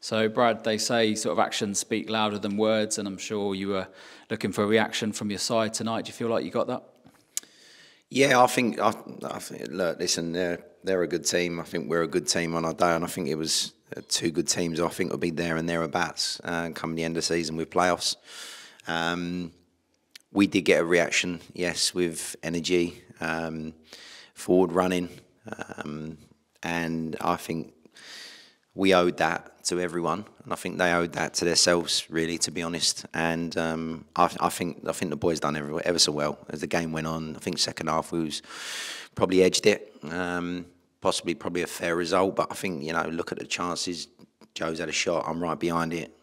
So, Brad, they say sort of actions speak louder than words, and I'm sure you were looking for a reaction from your side tonight. Do you feel like you got that? Yeah, I think. Look, listen, they're a good team. I think we're a good team on our day, and I think it was two good teams. I think will be there and thereabouts come the end of the season with playoffs. We did get a reaction, yes, with energy, forward running, and I think we owed that to everyone, and I think they owed that to themselves, really, to be honest. And I think the boys done ever so well as the game went on. I think second half we was probably edged it, probably a fair result. But I think look at the chances. Joe's had a shot. I'm right behind it.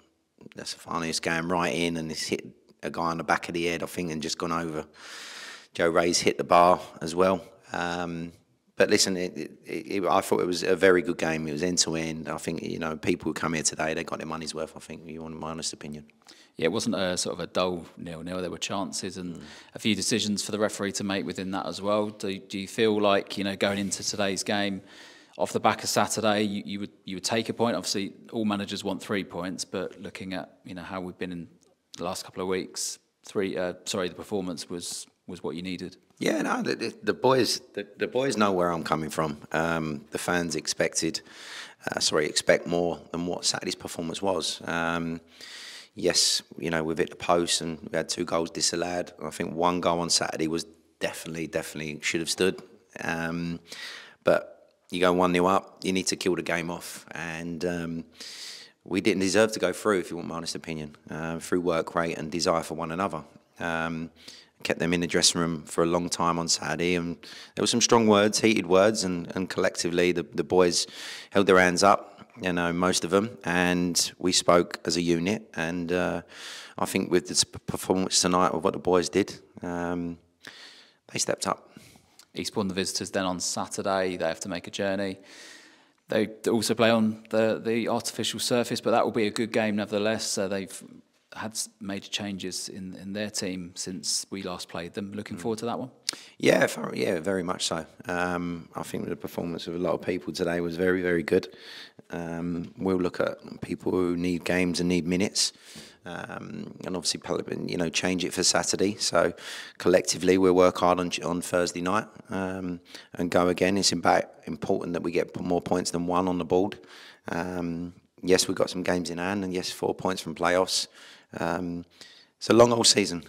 That's the funniest going right in, and it's hit a guy on the back of the head, I think, and just gone over. Joe Ray's hit the bar as well. But listen, I thought it was a very good game. It was end to end. I think people who come here today, they got their money's worth. I think, you want my honest opinion. Yeah, it wasn't a sort of a dull 0-0. There were chances and a few decisions for the referee to make within that as well. Do you feel like going into today's game, off the back of Saturday, you would take a point? Obviously, all managers want 3 points, but looking at how we've been in the last couple of weeks, the performance was what you needed. Yeah, no, the boys know where I'm coming from. The fans expect more than what Saturday's performance was. Yes, we've hit the post and we had 2 goals disallowed. I think 1 goal on Saturday was definitely should have stood. But you go 1-0 up, you need to kill the game off, and we didn't deserve to go through, if you want my honest opinion, through work rate and desire for one another. Kept them in the dressing room for a long time on Saturday, and there were some strong words, heated words, and collectively the boys held their hands up, most of them, and we spoke as a unit. And I think with this performance tonight, of what the boys did, they stepped up. Eastbourne, the visitors, then on Saturday, they have to make a journey. They also play on the artificial surface, but that will be a good game nevertheless. They've had major changes in their team since we last played them. Looking forward to that one? Yeah, very much so. I think the performance of a lot of people today was very, very good. We'll look at people who need games and need minutes, and obviously, change it for Saturday. So collectively, we'll work hard on Thursday night and go again. It's important that we get more points than 1 on the board. Yes, we've got some games in hand, and yes, 4 points from playoffs. It's a long old season.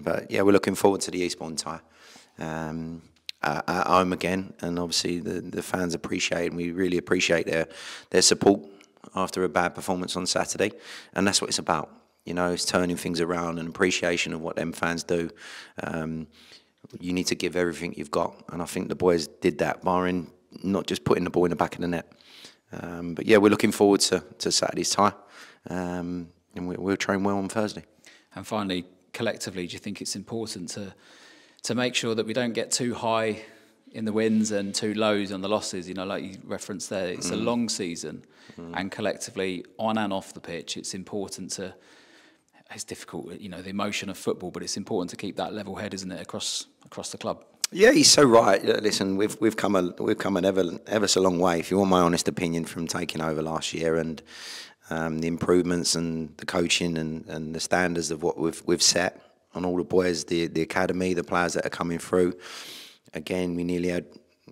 But yeah, we're looking forward to the Eastbourne tie at home again, and obviously the fans appreciate, and we really appreciate their support after a bad performance on Saturday, and that's what it's about. It's turning things around and appreciation of what them fans do. You need to give everything you've got, and I think the boys did that, barring not just putting the ball in the back of the net. But yeah, we're looking forward to Saturday's tie, and we'll train well on Thursday. And finally, collectively, do you think it's important to make sure that we don't get too high in the wins and too lows on the losses? Like you referenced there, it's a long season, and collectively, on and off the pitch, it's important to. It's difficult, the emotion of football, but it's important to keep that level head, isn't it, across the club? Yeah, he's so right. Listen, we've come an ever so long way, if you want my honest opinion, from taking over last year, and the improvements and the coaching and the standards of what we've set on all the boys, the academy, the players that are coming through. Again, we nearly had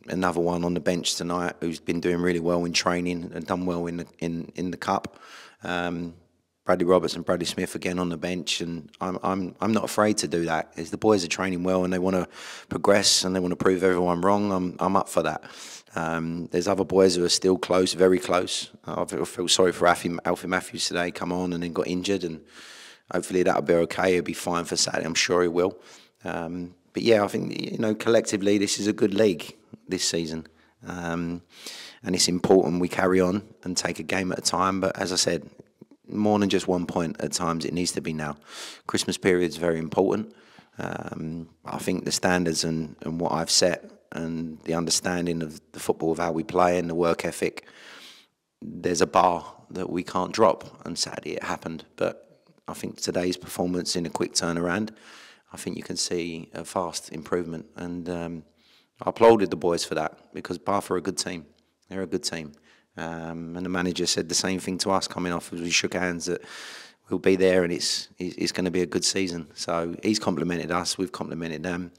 another one on the bench tonight who's been doing really well in training and done well in the cup. Bradley Roberts and Bradley Smith again on the bench, and I'm not afraid to do that. As the boys are training well and they want to progress and they want to prove everyone wrong, I'm up for that. There's other boys who are still close, very close. I feel sorry for Alfie Matthews today, come on and then got injured, and hopefully that'll be okay. He'll be fine for Saturday, I'm sure he will. But yeah, I think collectively this is a good league this season, and it's important we carry on and take a game at a time. But as I said, more than just 1 point at times, it needs to be now. Christmas period is very important. I think the standards and what I've set and the understanding of the football, of how we play and the work ethic, there's a bar that we can't drop, and Saturday it happened. But I think today's performance in a quick turnaround, I think you can see a fast improvement, and I applauded the boys for that, because Bath are a good team. They're a good team, And the manager said the same thing to us coming off as we shook hands, that we'll be there and it's going to be a good season. So he's complimented us, we've complimented them.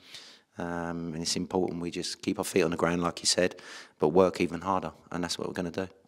And it's important we just keep our feet on the ground, like you said, but work even harder, and that's what we're going to do.